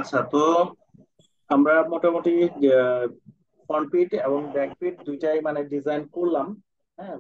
আচ্ছা, তো আমরা মোটামুটি ফ্রন্ট পিট এবং ব্যাক পিট দুইটাই মানে ডিজাইন করলাম। হ্যাঁ,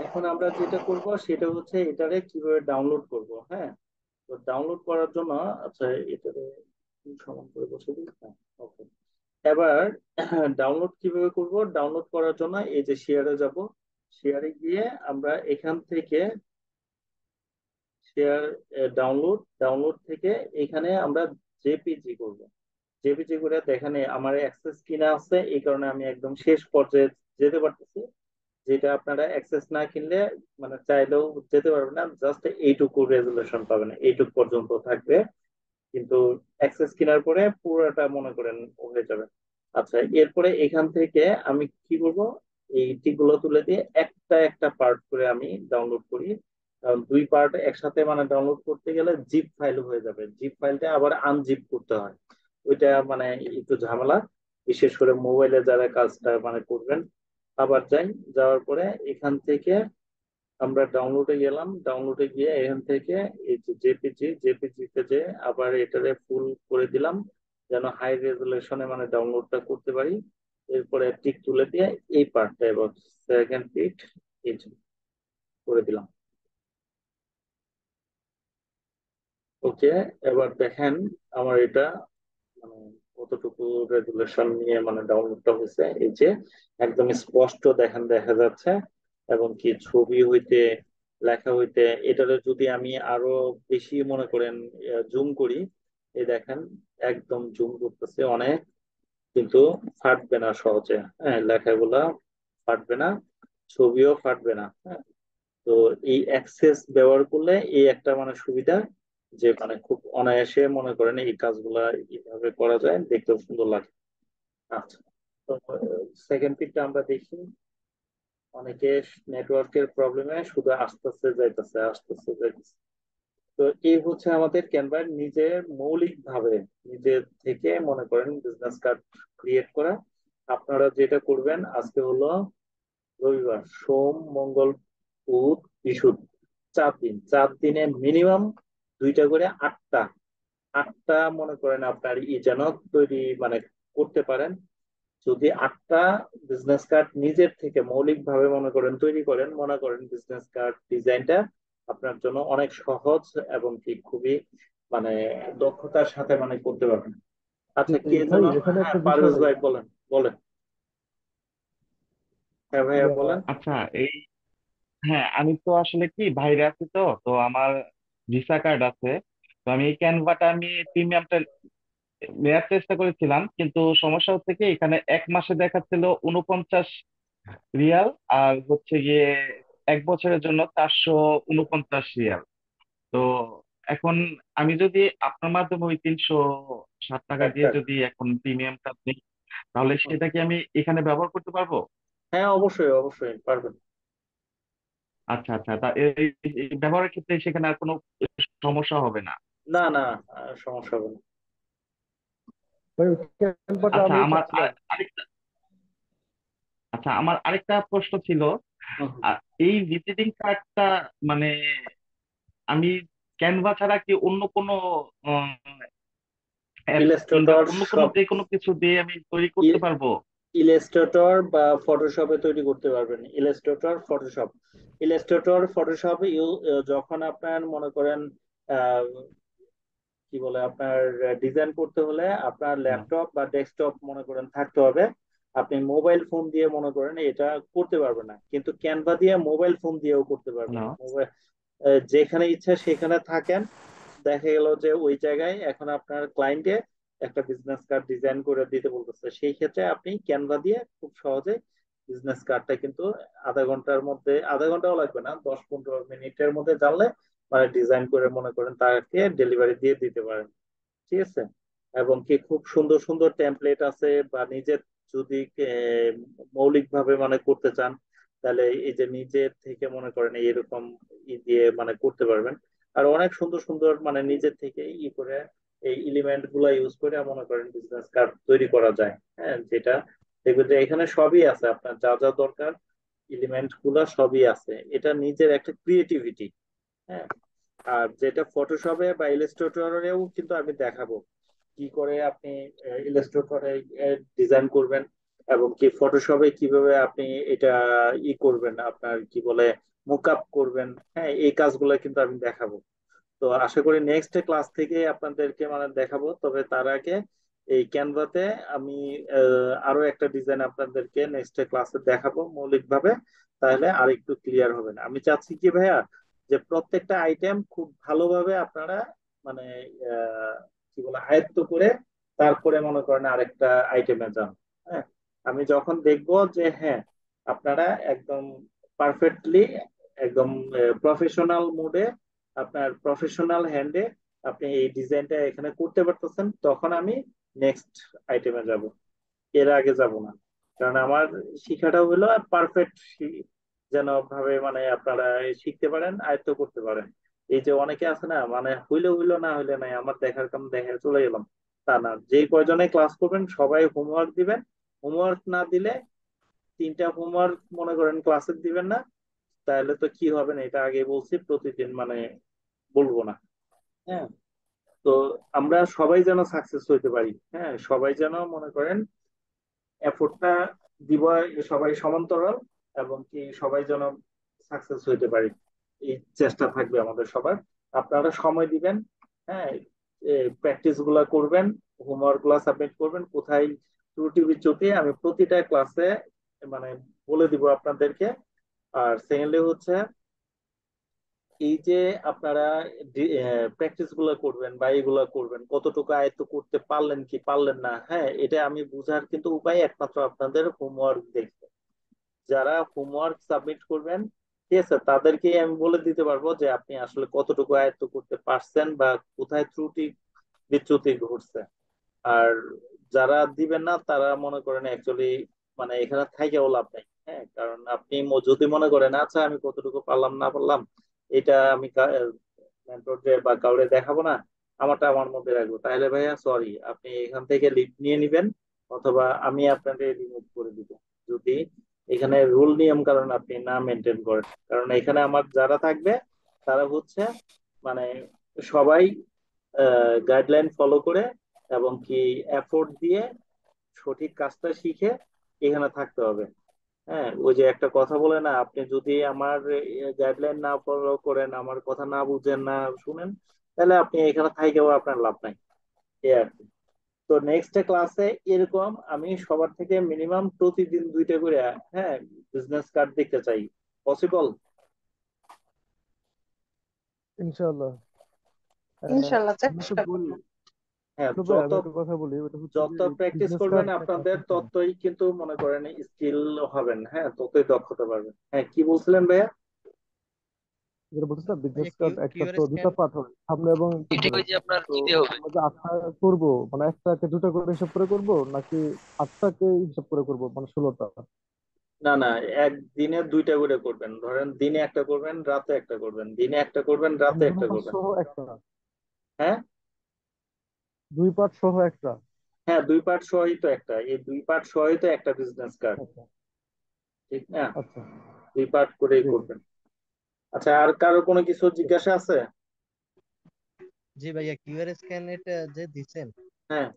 এখন আমরা যেটা করব সেটা হচ্ছে এটারে কিভাবে ডাউনলোড করব। হ্যাঁ, তো ডাউনলোড করার জন্য, আচ্ছা, এটারে কি সমান করে বসে দিই। হ্যাঁ, ওকে। এবার ডাউনলোড কিভাবে করব? ডাউনলোড করার জন্য এই যে শেয়ারে যাব। শেয়ারে গিয়ে আমরা এখান থেকে শেয়ার ডাউনলোড ডাউনলোড থেকে এখানে আমরা জেপিজি করব। জেপিজি করে দেখেন আমার অ্যাক্সেস কিনা আছে, এই কারণে আমি একদম শেষ পর্যায়ে যেতে পারতেছি। যেটা আপনারা অ্যাক্সেস না কিনলে মানে চাইলেও যেতে পারবেন না, জাস্ট এইটুকু রেজুলেশন পাবেন, এইটুকু পর্যন্ত থাকবে। কিন্তু অ্যাক্সেস কেনার পরে পুরোটা মনে করেন হয়ে যাবে। আচ্ছা, এরপরে এখান থেকে আমি কি করব? এই টিকগুলো তুলে দিয়ে একটা একটা পার্ট করে আমি ডাউনলোড করি। কারণ দুই পার্ট একসাথে মানে ডাউনলোড করতে গেলে জিপ ফাইল হয়ে যাবে, জিপ ফাইলটা আবার আনজিপ করতে হয়। ওইটা মানে একটু ঝামেলা, বিশেষ করে মোবাইলে যারা কাজটা মানে করবেন। আবার যাই, যাওয়ার পরে এখান থেকে আমরা ডাউনলোডে গেলাম, ডাউনলোডে গিয়ে এখান থেকে এই যে জেপিজি তে যে আবার এটারে ফুল করে দিলাম, যেন হাই রেজুলেশনে মানে ডাউনলোডটা করতে পারি। এরপরে টিক তুলে দিয়ে এই পার্টটা এবার সেকেন্ড পিট এই যে করে দিলাম। ওকে, এবার দেখেন আমার এটা মানে কতটুকু রেজুলেশন নিয়ে মানে ডাউনলোডটা হয়েছে। এই যে একদম স্পষ্ট দেখেন দেখা যাচ্ছে, এবং কি ছবি হইতে লেখা হইতে এটারে যদি আমি আরো বেশি মনে করেন জুম করি, এই দেখেন একদম জুম করতেছে অনেক, কিন্তু ফাটবে না সহজে। হ্যাঁ, লেখাগুলা ফাটবে না, ছবিও ফাটবে না। হ্যাঁ, তো এই অ্যাক্সেস ব্যবহার করলে এই একটা মানে সুবিধা, যে মানে খুব অনায়াসে মনে করেন এই কাজগুলা এইভাবে করা যায়, দেখতেও সুন্দর লাগে। আচ্ছা, তো সেকেন্ড পিকটা আমরা দেখি। অনেকে নেটওয়ার্কের প্রবলেমে শুধু আসতেছে যাইতেছে আসতেছে যাইতেছে। তো এই হচ্ছে আমাদের ক্যানভার নিজের মৌলিক ভাবে নিজের থেকে মনে করেন বিজনেস কার্ড ক্রিয়েট করা। আপনারা যেটা করবেন, আজকে হলো রবিবার, সোম মঙ্গল বুধ বৃহস্পতি, 4 দিন, 4 দিনে মিনিমাম দুইটা করে আটটা আটটা মনে করেন আপনার ই যেন তৈরি মানে করতে পারেন। যদি আটটা বিজনেস কার্ড নিজের থেকে মৌলিক ভাবে মনে করেন তৈরি করেন, মনে করেন বিজনেস কার্ড ডিজাইনটা আপনার জন্য অনেক সহজ এবং কি খুবই মানে দক্ষতার সাথে মানে করতে পারবেন। আচ্ছা, কে ভাই যেন? এখানে হ্যাঁ, একটা পারভেজ বিষয়। ভাই বলেন। বলেন। হ্যাঁ ভাইয়া বলেন। আচ্ছা, এই হ্যাঁ, আমি তো আসলে কি বাইরে আছি, তো তো আমার ভিসা কার্ড আছে। তো আমি এই ক্যানভাটা আমি প্রিমিয়ামটা নেওয়ার চেষ্টা করেছিলাম, কিন্তু সমস্যা হচ্ছে কি এখানে 1 মাসে দেখাচ্ছিল 49 রিয়াল, আর হচ্ছে গিয়ে 1 বছরের জন্য 449 রিয়াল। তো এখন আমি যদি আপনার মাধ্যমে ওই 360 টাকা দিয়ে একটা। যদি এখন প্রিমিয়ামটা দিই, তাহলে সেটা কি আমি এখানে ব্যবহার করতে পারবো? হ্যাঁ, অবশ্যই অবশ্যই পারবেন। আচ্ছা আচ্ছা, তা এই ব্যবহারের ক্ষেত্রে সেখানে আর কোনো সমস্যা হবে না? না না, সমস্যা হবে না। ভাই ওই ক্যানভাটা আচ্ছা, আমিও আমার চাচ্ছিলাম। আমার আরেকটা প্রশ্ন ছিল। আ, এই ভিজিটিং কার্ডটা মানে আমি ক্যানভা ছাড়া কি অন্য কোনো অ্যাপস কিংবা ইলাস্ট্রেটর অন্য কোনো সব, যে কোনো কিছু দিয়ে আমি তৈরি করতে পারবো? ইলাস্ট্রেটর বা ফটোশপে তৈরি করতে পারবেন। Illustrator, Photoshop. ইলাস্ট্রেটর, ফটোশপ যখন আপনার মনে করেন আহ, কি বলে আপনার ডিজাইন করতে হলে আপনার হ্যাঁ। ল্যাপটপ বা ডেস্কটপ মনে করেন থাকতে হবে। আপনি মোবাইল ফোন দিয়ে মনে করেন এটা করতে পারবেন না, কিন্তু ক্যানভা দিয়ে মোবাইল ফোন দিয়েও করতে পারবেন। হ্যালো। মোবাইল যেখানে ইচ্ছা সেখানে থাকেন, দেখা গেল যে ওই জায়গায় এখন আপনার ক্লায়েন্টে একটা বিজনেস কার্ড ডিজাইন করে দিতে বলতেছে, সেই ক্ষেত্রে আপনি ক্যানভা দিয়ে খুব সহজে বিজনেস কার্ডটা কিন্তু আধা ঘন্টার মধ্যে, আধা ঘন্টাও লাগবে না, 10-15 মিনিটের মধ্যে জানলে মানে ডিজাইন করে মনে করেন তাকে ডেলিভারি দিয়ে দিতে পারেন। ঠিক আছে? এবং কি খুব সুন্দর সুন্দর টেমপ্লেট আছে, বা নিজের যদি মৌলিক ভাবে মানে করতে চান, তাহলে এই যে নিজের থেকে মনে করেন এরকম ই দিয়ে মানে করতে পারবেন। আর অনেক সুন্দর সুন্দর মানে নিজের থেকে ই করে এই এলিমেন্ট গুলা ইউজ করে মনে করেন বিজনেস কার্ড তৈরি করা যায়। হ্যাঁ, যেটা দেখবেন যে এখানে সবই আছে, আপনার যা যা দরকার এলিমেন্ট গুলা সবই আছে। এটা নিজের একটা ক্রিয়েটিভিটি। হ্যাঁ, আর যেটা ফটোশপে বা ইলাস্ট্রেটরেও কিন্তু আমি দেখাবো। কি করে আপনি ইলাস্ট্রেটরে ডিজাইন করবেন, এবং কি ফটোশপে কিভাবে আপনি এটা করবেন, আপনার কি বলে মুক আপ করবেন। হ্যাঁ, এই কাজগুলো কিন্তু আমি দেখাবো। তো আশা করি নেক্সট ক্লাস থেকে আপনাদেরকে মানে দেখাবো। তবে তার আগে এই ক্যানভাতে আমি আরো একটা ডিজাইন আপনাদেরকে নেক্সট ক্লাসে দেখাবো মৌলিকভাবে, তাহলে আর একটু ক্লিয়ার হবে। না আমি চাচ্ছি কি ভাইয়া, যে প্রত্যেকটা আইটেম খুব ভালোভাবে আপনারা মানে আহ, কি বলে আয়ত্ত করে তারপরে মনে করেন আরেকটা আইটেমে যান। হ্যাঁ, আমি যখন দেখবো যে হ্যাঁ আপনারা একদম পারফেক্টলি, একদম প্রফেশনাল মুডে, আপনার প্রফেশনাল হ্যান্ডে আপনি এই ডিজাইনটা এখানে করতে পারতেছেন, তখন আমি নেক্সট আইটেমে যাব, এর আগে যাব না। কারণ আমার শিখাটা হলো পারফেক্ট, যেন ভাবে মানে আপনারা শিখতে পারেন, আয়ত্ত করতে পারেন। এই যে অনেকে আছে না, মানে হইলে হইলো না হইলে নাই, আমার দেখার কাম দেখে চলে গেলাম, তা না। যেই কয়জনে ক্লাস করবেন সবাই হোমওয়ার্ক দিবেন। হোমওয়ার্ক না দিলে, তিনটা হোমওয়ার্ক মনে করেন ক্লাসে দিবেন না, তাহলে তো কি হবে না, এটা আগে বলছি, প্রতিদিন মানে বলবো না। হ্যাঁ, তো আমরা সবাই যেন সাকসেস হইতে পারি। হ্যাঁ, সবাই যেন মনে করেন এফোর্টটা দিব, সবাই সমান্তরাল, এবং কি সবাই যেন সাকসেস হইতে পারি, এই চেষ্টা থাকবে আমাদের সবার। আপনারা সময় দিবেন। হ্যাঁ, প্র্যাকটিস গুলা করবেন, হোমওয়ার্ক গুলা সাবমিট করবেন, কোথায় ত্রুটি বিচ্যুতি আমি প্রতিটা ক্লাসে মানে বলে দিব আপনাদেরকে। আর সেকেন্ডলি হচ্ছে এই যে আপনারা প্র্যাকটিস গুলো করবেন বা এগুলা করবেন, কতটুকু আয়ত্ত করতে পারলেন কি পারলেন না, হ্যাঁ এটা আমি বুঝার কিন্তু উপায় একমাত্র আপনাদের হোমওয়ার্ক দেখে। যারা হোমওয়ার্ক সাবমিট করবেন, ঠিক আছে, তাদেরকে আমি বলে দিতে পারবো যে আপনি আসলে কতটুকু আয়ত্ত করতে পারছেন বা কোথায় ত্রুটি বিচ্যুতি ঘটছে। আর যারা দিবেন না তারা মনে করেন অ্যাকচুয়ালি মানে এখানে থাইকেও লাভ নাই। হ্যাঁ, কারণ আপনি যদি মনে করেন আচ্ছা আমি কতটুকু পারলাম না পারলাম এটা আমি মেন্টরকে বা কাউরে দেখাবো না, আমারটা আমার মধ্যে রাখবো, তাহলে ভাইয়া সরি, আপনি এখান থেকে লিভ নিয়ে নিবেন, অথবা আমি আপনাদের রিমুভ করে দিব, যদি এখানে রুল নিয়ম কারণ আপনি না মেনটেন করেন। কারণ এখানে আমার যারা থাকবে তারা হচ্ছে মানে সবাই গাইডলাইন ফলো করে এবং কি এফোর্ট দিয়ে সঠিক কাজটা শিখে এখানে থাকতে হবে। হ্যাঁ, ওই যে একটা কথা বলে না, আপনি যদি আমার গাইডলাইন না ফলো করেন, আমার কথা না বুঝেন না শুনেন, তাহলে আপনি এখানে থাকেও আপনার লাভ নাই। এই আর কি। তো নেক্সট ক্লাসে এরকম আমি সবার থেকে মিনিমাম প্রতিদিন দুইটা করে হ্যাঁ বিজনেস কার্ড দেখতে চাই। পসিবল? ইনশাআল্লাহ। ইনশাল্লাহ আমি তো চেষ্টা বলি, করবো। হ্যাঁ, ছোট ভাই যত আমি একটা কথা বলি, ওটা হচ্ছে যে যত প্র্যাকটিস বিজনেস করবেন কার্ড একটা আপনাদের সিস্টেম। ততই কিন্তু মনে করেন স্কিল হবেন, হ্যাঁ ততই দক্ষতা পারবেন। হ্যাঁ, কি বলছিলেন ভাইয়া? যেটা বলছিস না, বিজনেস ভাইয়া কার্ড একটা কিউআর তো স্ক্যান দুটা পার্ট হয়, সামনে এবং এটা পিছনে। ওই যে আপনার তো দিতে হবে। আমরা যে আটটা করবো, মানে একটাকে দুটা করে হিসাব করে করবো, নাকি আটটাকে হিসাব করে করবো, মানে 16টা? না না, একদিনে দুইটা করে করবেন, ধরেন দিনে একটা করবেন, রাতে একটা করবেন, দিনে একটা করবেন, মানে রাতে দুই একটা পার্ট করবেন। সহ একটা, হ্যাঁ, দুই পার্ট সহ একটা। হ্যাঁ দুই পার্ট সহই তো একটা, এই দুই পার্ট সহই তো একটা বিজনেস কার্ড, আচ্ছা ঠিক না? আচ্ছা। দুই পার্ট করেই জি জি। করবেন। আচ্ছা, আর কারো কোনো কিছু জিজ্ঞাসা আছে? জি ভাইয়া কিউআর স্ক্যান এটা যে দিছেন, হ্যাঁ,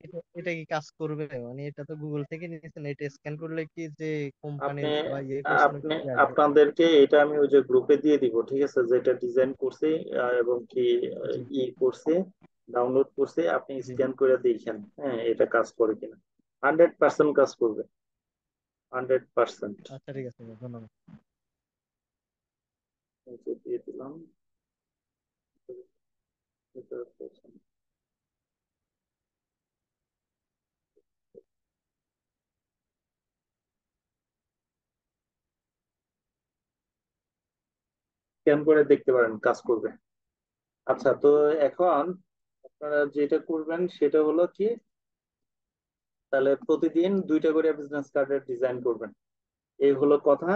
এটা এটা কি কাজ করবে? মানে এটা তো গুগল থেকে নিয়েছেন, এটা স্ক্যান করলে কি যে আপনি কোম্পানির বা ইয়ে কোশ্চেন আপনি কি আসবে? আপনাদেরকে এটা আমি ওই যে গ্রুপে দিয়ে দিব, ঠিক আছে, যেটা ডিজাইন করছি এবং কি জি করছি, ডাউনলোড করছি, আপনি জি। স্ক্যান করে দেখেন হ্যাঁ এটা কাজ করে কিনা। 100% কাজ করবে, 100%। আচ্ছা ঠিক আছে ভাইয়া, ধন্যবাদ। দিয়ে দিলাম। স্ক্যান করে দেখতে পারেন কাজ করবে। আচ্ছা, তো এখন আপনারা যেটা করবেন সেটা হলো কি, তাহলে প্রতিদিন দুইটা করে বিজনেস কার্ডের ডিজাইন করবেন। এই হলো কথা।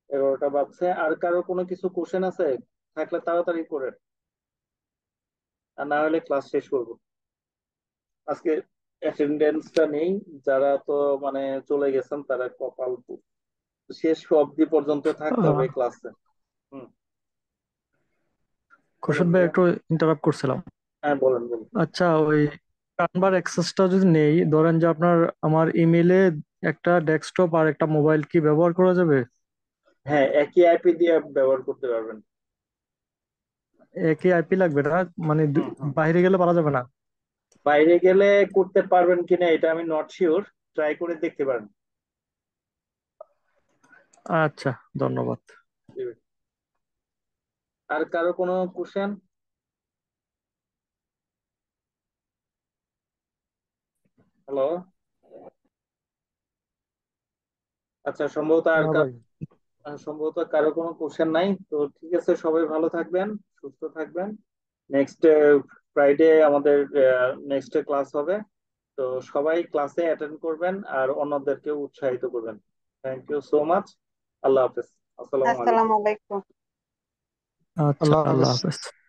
11টা বাজছে, আর কারো কোনো কিছু কোশ্চেন আছে থাকলে তাড়াতাড়ি করে, আর না হলে ক্লাস শেষ করব। আজকে অ্যাটেন্ডেন্সটা নেই, যারা তো মানে চলে গেছেন তারা কপাল শেষ অবধি পর্যন্ত থাকতে হবে ক্লাসে। হুম, বলেন খোরশেদ ভাই ভাইয়া। একটু ইন্টারাপ্ট করছিলাম। হ্যাঁ বলেন বলেন। আচ্ছা, ওই কানভার অ্যাক্সেসটা যদি নেই, ধরেন যে আপনার আমার ইমেইলে একটা ডেস্কটপ আর একটা মোবাইল কি ব্যবহার করা যাবে? হ্যাঁ, একই আইপি দিয়ে ব্যবহার করতে পারবেন। একই আইপি লাগবে না? মানে হুম হুম। বাইরে গেলে পারা যাবে না? বাইরে গেলে করতে পারবেন কিনা এটা আমি নট শিওর, ট্রাই করে দেখতে পারেন। আচ্ছা, ধন্যবাদ। আর কারো কোনো কোশ্চেন? হ্যালো? আচ্ছা, না ভাই। সম্ভবত কারো কোনো কোশ্চেন নাই, তো ঠিক আছে, সবাই ভালো থাকবেন, সুস্থ থাকবেন। নেক্সট ফ্রাইডে আমাদের নেক্সট ক্লাস হবে, তো সবাই ক্লাসে অ্যাটেন্ড করবেন আর অন্যদেরকে উৎসাহিত করবেন। Thank you so much. আল্লাহ হাফেজ। আসসালামু আলাইকুম। আসসালামু আলাইকুম। আচ্ছা, আল্লাহ আল্লাহ হাফেজ। হাফেজ।